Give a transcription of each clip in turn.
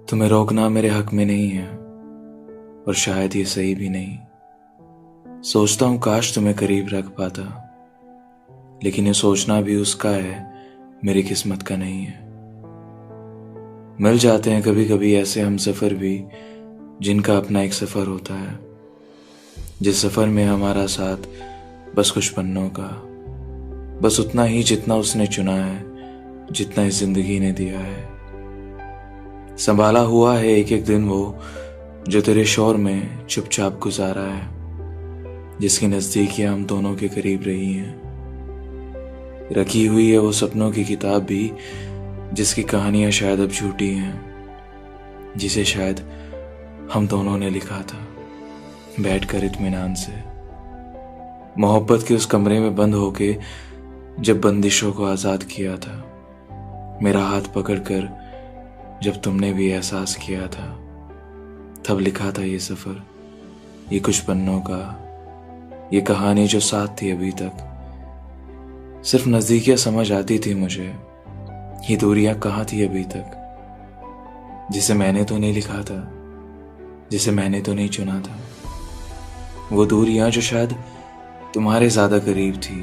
तुम्हें रोकना मेरे हक में नहीं है और शायद ये सही भी नहीं। सोचता हूँ काश तुम्हें करीब रख पाता, लेकिन ये सोचना भी उसका है, मेरी किस्मत का नहीं है। मिल जाते हैं कभी कभी ऐसे हम सफ़र भी, जिनका अपना एक सफ़र होता है, जिस सफ़र में हमारा साथ बस कुछ पन्नों का, बस उतना ही जितना उसने चुना है, जितना इस जिंदगी ने दिया है। संभाला हुआ है एक एक दिन वो, जो तेरे शोर में चुपचाप गुजारा है, जिसकी नज़दीकियां हम दोनों के करीब रही हैं। रखी हुई है वो सपनों की किताब भी, जिसकी कहानियां शायद अब झूठी हैं, जिसे शायद हम दोनों ने लिखा था बैठकर इत्मीनान से, मोहब्बत के उस कमरे में बंद होके, जब बंदिशों को आज़ाद किया था, मेरा हाथ पकड़कर जब तुमने भी एहसास किया था, तब लिखा था ये सफ़र, ये कुछ पन्नों का, ये कहानी जो साथ थी अभी तक। सिर्फ नज़दीकियां समझ आती थी मुझे, ये दूरियां कहाँ थी अभी तक, जिसे मैंने तो नहीं लिखा था, जिसे मैंने तो नहीं चुना था। वो दूरियां जो शायद तुम्हारे ज़्यादा करीब थी,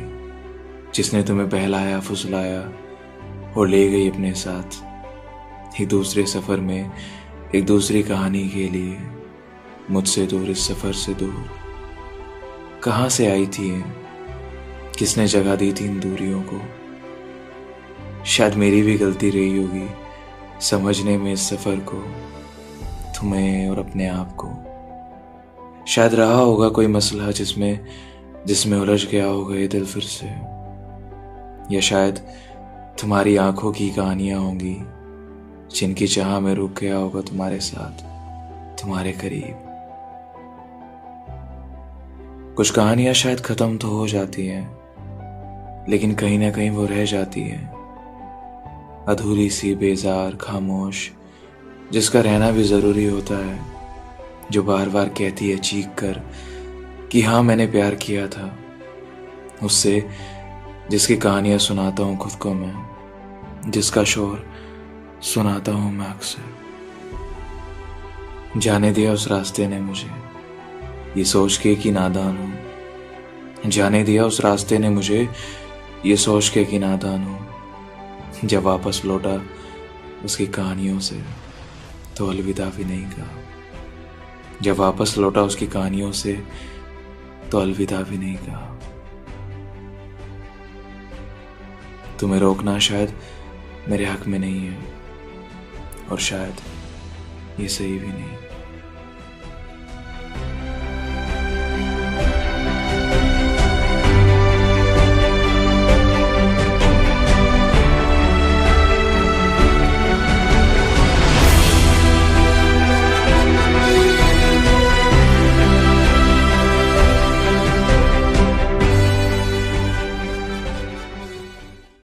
जिसने तुम्हें बहलाया फुसलाया और ले गई अपने साथ, एक दूसरे सफ़र में, एक दूसरी कहानी के लिए, मुझसे दूर इस सफ़र से दूर। कहाँ से आई थी ये, किसने जगह दी थी इन दूरियों को? शायद मेरी भी गलती रही होगी समझने में इस सफ़र को, तुम्हें और अपने आप को। शायद रहा होगा कोई मसला जिसमें उलझ गया होगा ये दिल फिर से, या शायद तुम्हारी आंखों की कहानियां होंगी, जिनकी चाह में रुक गया होगा तुम्हारे साथ, तुम्हारे करीब। कुछ कहानियां शायद खत्म तो हो जाती हैं, लेकिन कहीं ना कहीं वो रह जाती है, अधूरी सी, बेजार, खामोश, जिसका रहना भी ज़रूरी होता है, जो बार बार कहती है चीख कर कि हाँ मैंने प्यार किया था उससे, जिसकी कहानियां सुनाता हूँ खुद को मैं, जिसका शोर सुनाता हूँ मैं अक्सर। जाने दिया उस रास्ते ने मुझे, ये सोच के कि नादान हूँ। जाने दिया उस रास्ते ने मुझे, ये सोच के कि नादान हूँ। जब वापस लौटा उसकी कहानियों से, तो अलविदा भी नहीं कहा। जब वापस लौटा उसकी कहानियों से, तो अलविदा भी नहीं कहा। तुम्हें रोकना शायद मेरे हक में नहीं है और शायद ये सही भी नहीं।